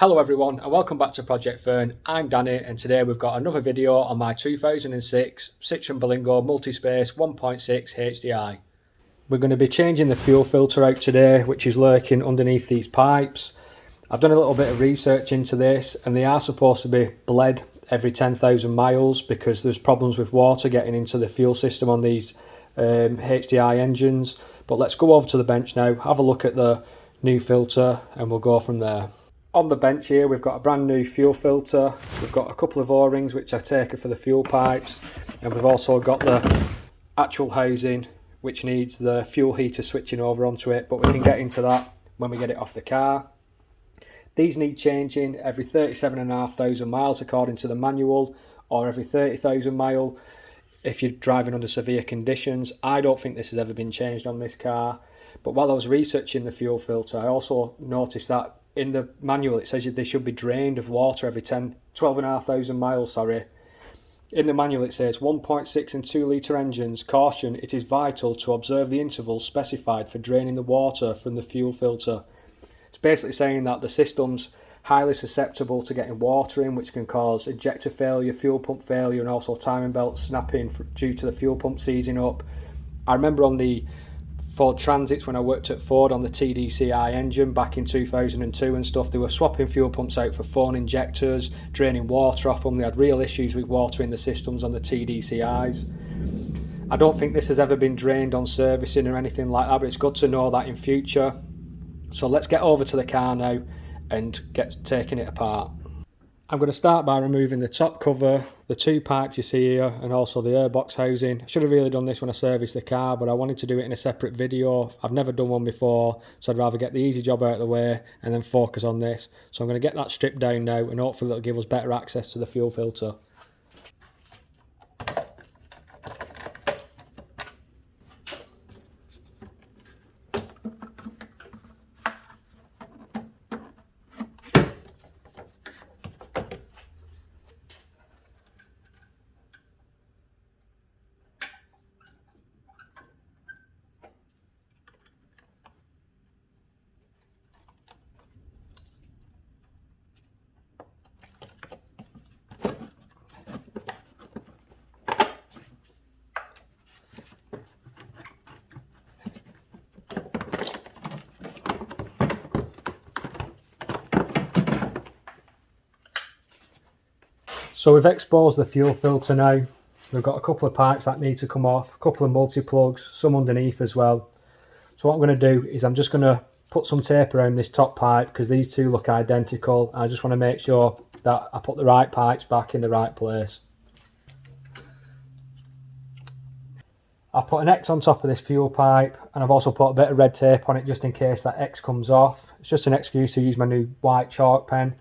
Hello everyone and welcome back to Project Fern. I'm Danny and today we've got another video on my 2006 Citroen Berlingo Multispace 1.6 HDi. We're going to be changing the fuel filter out today, which is lurking underneath these pipes. I've done a little bit of research into this and they are supposed to be bled every 10,000 miles because there's problems with water getting into the fuel system on these HDi engines. But let's go over to the bench now, have a look at the new filter and we'll go from there. On the bench here we've got a brand new fuel filter, we've got a couple of O-rings which I've taken for the fuel pipes, and we've also got the actual housing which needs the fuel heater switching over onto it, but we can get into that when we get it off the car. These need changing every 37,500 miles according to the manual, or every 30,000 miles if you're driving under severe conditions. I don't think this has ever been changed on this car, but while I was researching the fuel filter I also noticed that in the manual it says they should be drained of water every 12,500 miles. In the manual it says 1.6 and 2 litre engines, caution, it is vital to observe the intervals specified for draining the water from the fuel filter. It's basically saying that the system's highly susceptible to getting water in, which can cause injector failure, fuel pump failure, and also timing belt snapping due to the fuel pump seizing up. I remember on the Ford Transits when I worked at Ford on the TDCi engine back in 2002 and stuff, they were swapping fuel pumps out for phone injectors, draining water off them. They had real issues with water in the systems on the TDCi's. I don't think this has ever been drained on servicing or anything like that, but it's good to know that in future. So let's get over to the car now and get taking it apart. I'm going to start by removing the top cover, the two pipes you see here, and also the airbox housing. I should have really done this when I serviced the car, but I wanted to do it in a separate video. I've never done one before, so I'd rather get the easy job out of the way and then focus on this. So I'm going to get that stripped down now, and hopefully it'll give us better access to the fuel filter. So we've exposed the fuel filter now. We've got a couple of pipes that need to come off, a couple of multi-plugs, some underneath as well. So what I'm going to do is I'm just going to put some tape around this top pipe because these two look identical. I just want to make sure that I put the right pipes back in the right place. I've put an X on top of this fuel pipe and I've also put a bit of red tape on it just in case that X comes off. It's just an excuse to use my new white chalk pen.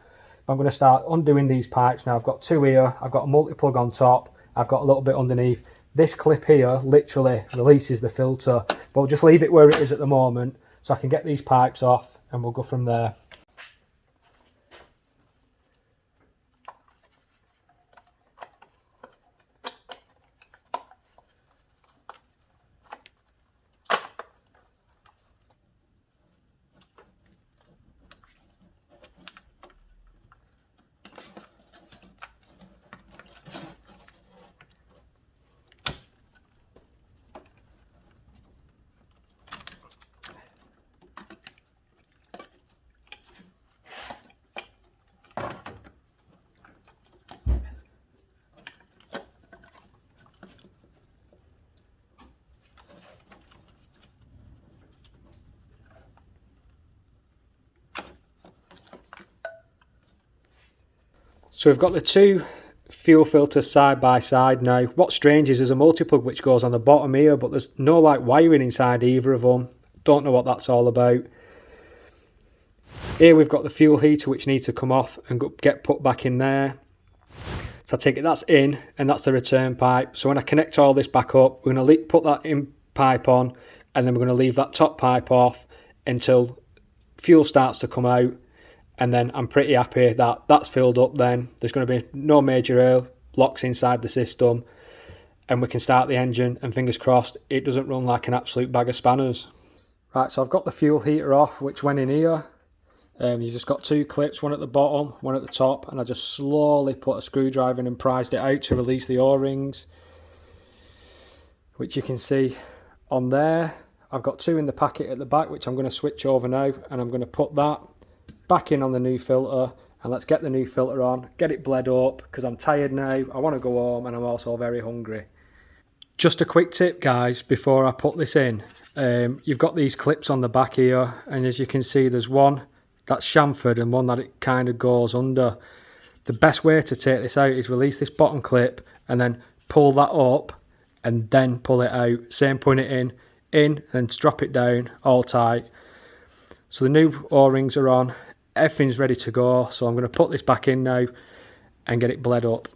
I'm going to start undoing these pipes now. I've got two here, I've got a multi-plug on top, I've got a little bit underneath. This clip here literally releases the filter, but we'll just leave it where it is at the moment so I can get these pipes off and we'll go from there. So we've got the two fuel filters side by side now. What's strange is there's a multi-plug which goes on the bottom here, but there's no like wiring inside either of them. Don't know what that's all about. Here we've got the fuel heater which needs to come off and get put back in there. So I take it that's in and that's the return pipe. So when I connect all this back up, we're going to put that in pipe on and then we're going to leave that top pipe off until fuel starts to come out. And then I'm pretty happy that that's filled up then. There's going to be no major air locks inside the system and we can start the engine and fingers crossed it doesn't run like an absolute bag of spanners. Right, so I've got the fuel heater off which went in here You've just got two clips, one at the bottom, one at the top, and I just slowly put a screwdriver in and prised it out to release the O-rings, which you can see on there. I've got two in the packet at the back, which I'm going to switch over now, and I'm going to put that back in on the new filter, and let's get the new filter on, get it bled up, because I'm tired now, I want to go home, and I'm also very hungry. Just a quick tip, guys, before I put this in. You've got these clips on the back here, and as you can see, there's one that's chamfered and one that it kind of goes under. The best way to take this out is release this bottom clip and then pull that up and then pull it out. Same putting it in and drop it down all tight. So the new O-rings are on, everything's ready to go. So I'm going to put this back in now and get it bled up.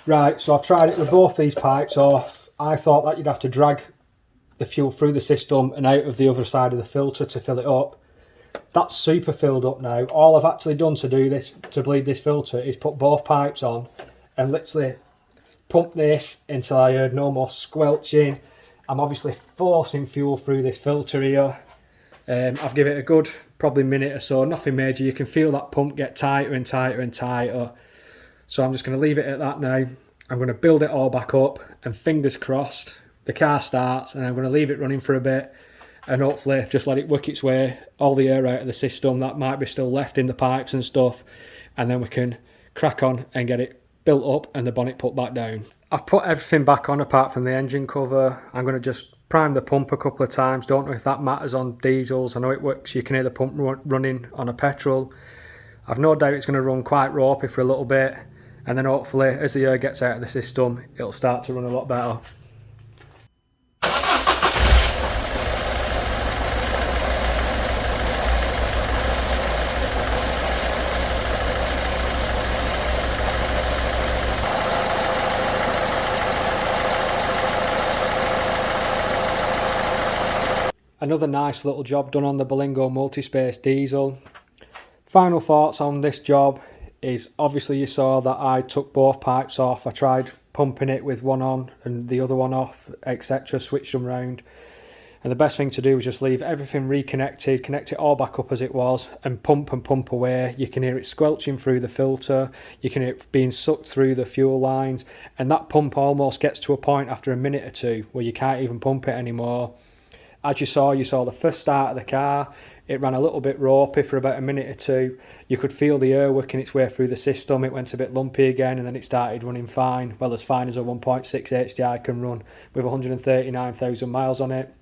Right, so I've tried it with both these pipes off. I thought that you'd have to drag the fuel through the system and out of the other side of the filter to fill it up. That's super filled up now. All I've actually done to do this, to bleed this filter, is put both pipes on and literally pump this until I heard no more squelching. I'm obviously forcing fuel through this filter here. I've given it a good probably minute or so, nothing major. You can feel that pump get tighter and tighter and tighter. So I'm just going to leave it at that now. I'm going to build it all back up, and fingers crossed the car starts, and I'm going to leave it running for a bit and hopefully just let it work its way, all the air out of the system that might be still left in the pipes and stuff, and then we can crack on and get it built up and the bonnet put back down. I've put everything back on apart from the engine cover. I'm going to just prime the pump a couple of times. Don't know if that matters on diesels. I know it works, you can hear the pump running on a petrol. I've no doubt it's going to run quite ropey for a little bit, and then hopefully as the air gets out of the system it'll start to run a lot better. Another nice little job done on the Berlingo Multispace diesel. Final thoughts on this job is, obviously you saw that I took both pipes off. I tried pumping it with one on and the other one off, etc, switched them round, and the best thing to do was just leave everything reconnected, connect it all back up as it was, and pump away. You can hear it squelching through the filter, you can hear it being sucked through the fuel lines, and that pump almost gets to a point after a minute or two where you can't even pump it anymore. As you saw the first start of the car, it ran a little bit ropey for about a minute or two. You could feel the air working its way through the system. It went a bit lumpy again, and then it started running fine. Well, as fine as a 1.6 HDi can run with 139,000 miles on it.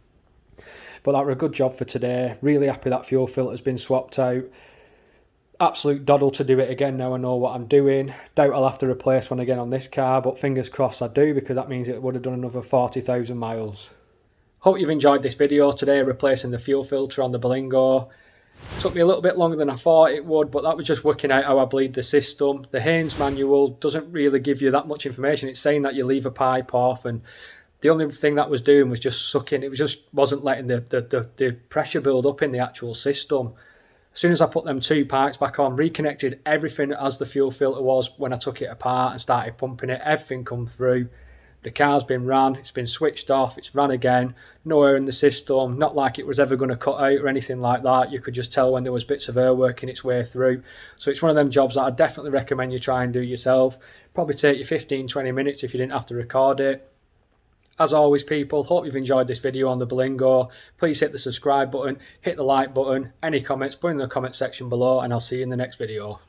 But that were a good job for today. Really happy that fuel filter's been swapped out. Absolute doddle to do it again now I know what I'm doing. Doubt I'll have to replace one again on this car, but fingers crossed I do, because that means it would have done another 40,000 miles. Hope you've enjoyed this video today, replacing the fuel filter on the Berlingo. Took me a little bit longer than I thought it would, but that was just working out how I bleed the system. The Haynes manual doesn't really give you that much information. It's saying that you leave a pipe off, and the only thing that was doing was just sucking. It wasn't letting the pressure build up in the actual system. As soon as I put them two pipes back on, reconnected everything as the fuel filter was when I took it apart and started pumping it, everything come through. The car's been ran, it's been switched off, it's ran again, no air in the system, not like it was ever going to cut out or anything like that. You could just tell when there was bits of air working its way through. So it's one of them jobs that I definitely recommend you try and do yourself. Probably take you 15-20 minutes if you didn't have to record it. As always, people, hope you've enjoyed this video on the Berlingo. Please hit the subscribe button, hit the like button, any comments, put in the comment section below, and I'll see you in the next video.